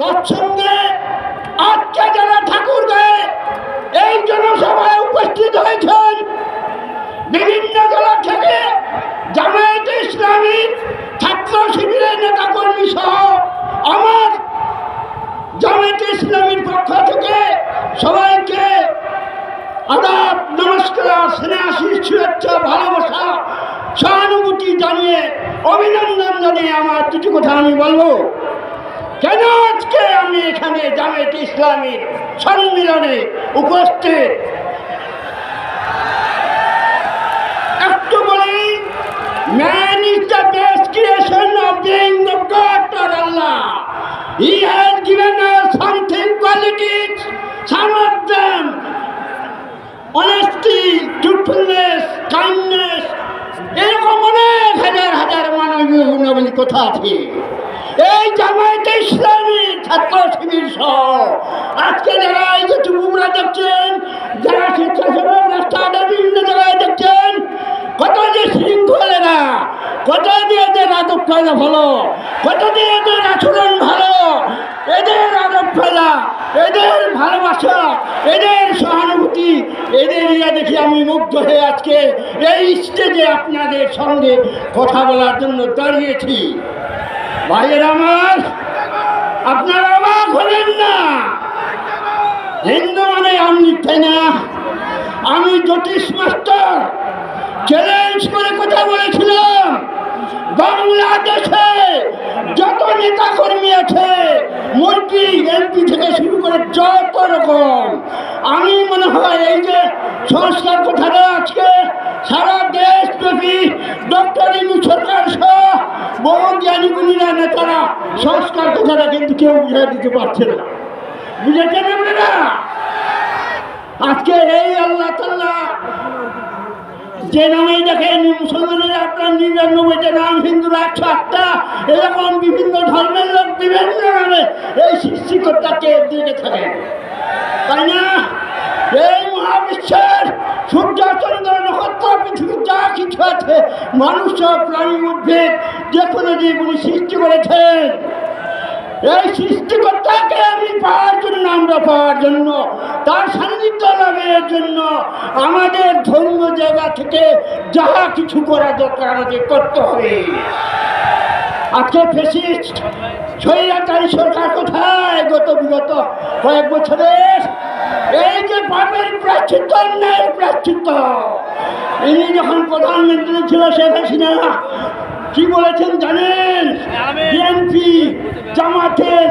তৎসঙ্গে আজকে যারা ঠাকুরগাঁয়ে এই জনসভায় উপস্থিত হয়েছেন, বিভিন্ন দল থেকে জামায়াতে ইসলামী ছাত্র শিবিরের নেতাকর্মী সহ আমার জামায়াতে ইসলামীর পক্ষ থেকে সবাইকে আদাব, নমস্কার, স্নেহ, শুভেচ্ছা, ভালোবাসা, সহানুভূতি জানিয়ে, অভিনন্দন জানিয়ে আমার কিছু কথা আমি বলবো। কেন আজকে আমি এখানে জামায়াতে ইসলামীর সম্মেলনে উপস্থিত, একটু বলি, man is the best creation of being the God or Allah. He has given us something qualities, some of them honesty, truthfulness, kindness, এরকম অনেক হাজার হাজার মানবীয় গুণাবলী কথা আছে। এই জামায়াতে ইসলামী ছাত্র শিবির সহ আজকে যারা এই যে যুবকরা দেখছেন, যারা স্বেচ্ছাসেবক রাস্তাঘাটে বিভিন্ন জায়গায় দেখছেন, কত যে শৃঙ্খলেরা, কত দিয়ে এদের আদব কায়দা ভালো, কত দিয়ে এদের আচরণ ভালো, এদের আদব কায়দা, এদের ভালোবাসা, এদের সহানুভূতি, এদের ইয়া দেখে আমি মুগ্ধ হয়ে আজকে এই স্টেজে আপনাদের সঙ্গে কথা বলার জন্য দাঁড়িয়েছি। ভাইয়ের আমার, আপনারা অবাক হলেন না? হিন্দু মানে আমলি, তাই না? আমি জ্যোতিষ মাস্টার চ্যালেঞ্জ করে কথা বলেছিলাম, বাংলাদেশে যত নেতা কর্মী আছে, মন্ত্রী এমপি থেকে শুরু করে যত রকম, আমি মনে হয় এই যে সংস্কার কথাটা আজকে সারা দেশব্যাপী ডক্টর ইউনূস সরকার সহ বহু জ্ঞানীগুণীরা নেতারা সংস্কার কথাটা কিন্তু কেউ বুঝিয়ে দিতে পারছে না। বুঝেছেন আপনারা? আজকে এই আল্লাহ তাআলা যে নামেই দেখেন, মুসলমানেরা আপনার ৯৯টা নাম, হিন্দুরা ১০৮টা, এরকম বিভিন্ন ধর্মের লোক বিভিন্ন নামে এই সৃষ্টিকর্তাকে দিকে থাকেন, তাই না? এই মহাবিশ্বের সূর্য, চন্দ্র, নক্ষত্র, পৃথিবী যা কিছু আছে, মানুষ, প্রাণী, উদ্ভিদ, যে কোনো জীব উনি সৃষ্টি করেছেন। এই সৃষ্টিকর্তাকে আমি পাওয়ার জন্য, আমরা পাওয়ার জন্য, তার সান্নিধ্য লাভের জন্য আমাদের ধর্মীয় জায়গা থেকে যাহা কিছু করা দরকার আমাদের করতে হবে। আজকে ফ্যাসিস্ট স্বৈরাচারী সরকার কোথায়? বিগত কয়েক বছরের এই যে পাপের প্রায়শ্চিত্ত, অন্যায়ের প্রায়শ্চিত্ত, ইনি যখন প্রধানমন্ত্রী ছিল শেখ হাসিনা কি বলেছেন জানেন? বিএনপি জামাতের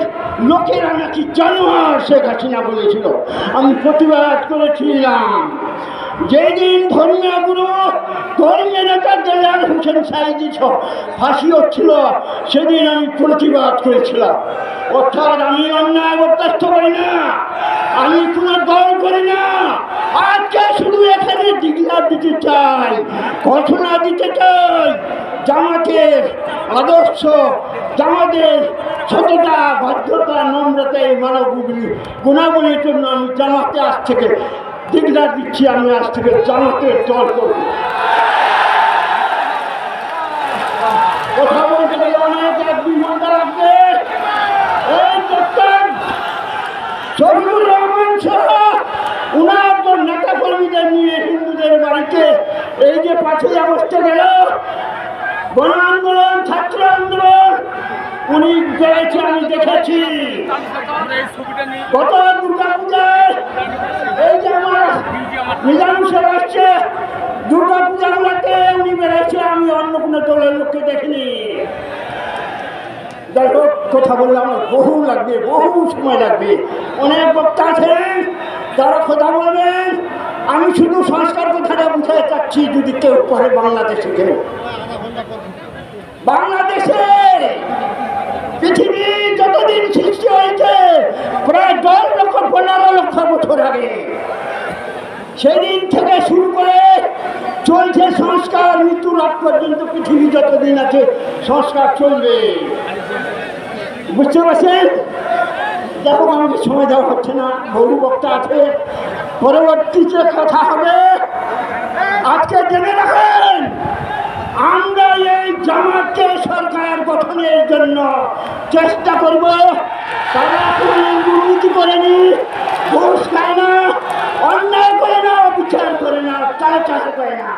লোকেরা নাকি জানোয়ার, শেখ হাসিনা বলেছিল। আমি প্রতিবাদ করেছিলাম। যেদিন ধর্মীয় গুরু, ধর্মীয় নেতা দেলার হোসেন সাইদি ফাঁসি হচ্ছিল, সেদিন আমি প্রতিবাদ করেছিলাম। অর্থাৎ আমি অন্যায় বরদাস্ত করি না, আমি কোনো দল করি না। আজকে শুধু এখানে ডিক্লার দিতে চাই, ঘোষণা দিতে চাই, জামাতের আদর্শ, জামাতের সততা, ভদ্রতা, নম্রতা, এই মানব গুণাবলীর জন্য আমি জামাতে আজ থেকে ডিক্লার দিচ্ছি, আমি আজ থেকে জামাতের দল করব। কথা বলতে গেলে অনেক ১-২ ঘন্টা লাগবে। এই ডক্টর শফিকুর রহমান সহ উনার নেতা কর্মীদের নিয়ে হিন্দুদের বাড়িতে এই যে ৫ই আগস্টে গেল গণ আন্দোলন, ছাত্র আন্দোলন, উনি করেছে, আমি দেখেছি। গত দুর্গা পূজায় এই যে আমার নিজাম সাহেব আসছে, দুর্গা পূজাগুলোতে উনি বেড়েছে, আমি অন্য কোনো দলের লোককে দেখিনি। যাই হোক, কথা বললে আমার বহু লাগবে, বহু সময় লাগবে। অনেক বক্তা আছেন যারা কথা বলবেন, আমি শুধু সংস্কার কথাটা বুঝাতে চাচ্ছি। যদি কেউ পরে বাংলাদেশে কেউ, বাংলাদেশে পৃথিবী যতদিন সৃষ্টি হয়েছে প্রায় ১০ লক্ষ ১৫ লক্ষ বছর আগে, সেদিন থেকে শুরু করে চলছে সংস্কার। মৃত্যুর আগ পর্যন্ত পৃথিবী যতদিন আছে সংস্কার চলবে। বুঝতে পারছেন? দেখো, আমাকে সময় দেওয়া হচ্ছে না, বহু বক্তা আছে, পরবর্তীতে কথা হবে। আজকে জেনে রাখেন, আমরা এই জামাতকে সরকার গঠনের জন্য চেষ্টা করব। তারা ব্যবহার করে না,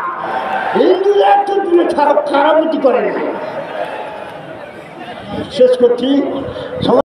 হিন্দুরা তো তুমি খারাপতি করে না। শেষ করছি।